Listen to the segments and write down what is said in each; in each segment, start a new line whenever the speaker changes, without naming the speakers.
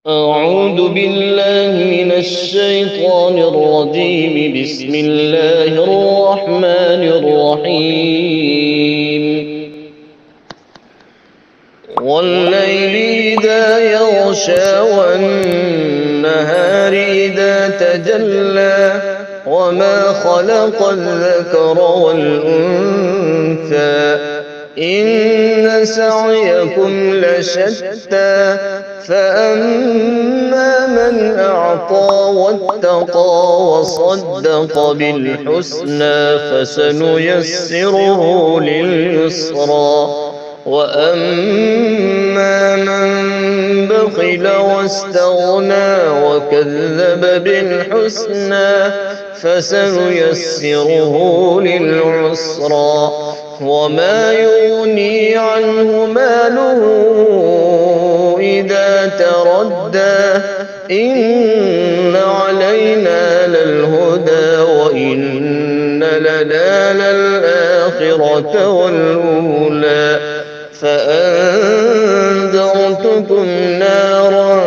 أعوذ بالله من الشيطان الرجيم. بسم الله الرحمن الرحيم. والليل إذا يغشى والنهار إذا تجلى وما خلق الذكر والأنثى إن سعيكم لشتى فأما من أعطى واتقى وصدق بالحسنى فسنيسره لليسرى وأما من بخل واستغنى وكذب بالحسنى فسنيسره للعسرى وما يغني عنه ماله إذا تردى إن علينا للهدى وإن لنا للآخرة والأولى فأنذرتكم نارا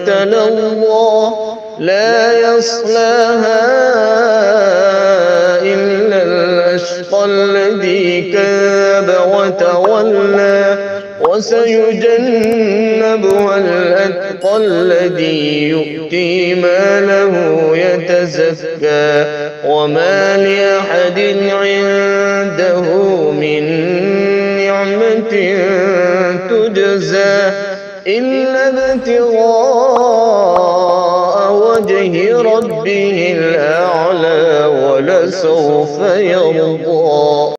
تلظى لا يصلاها إلا الأشقى الذي كذب وتولى وسيجنبها الأتقى الذي يؤتي ماله يتزكى وما لأحد عنده من نعمة تجزى إلا ابتغاء وجه ربه الأعلى ولسوف يرضى.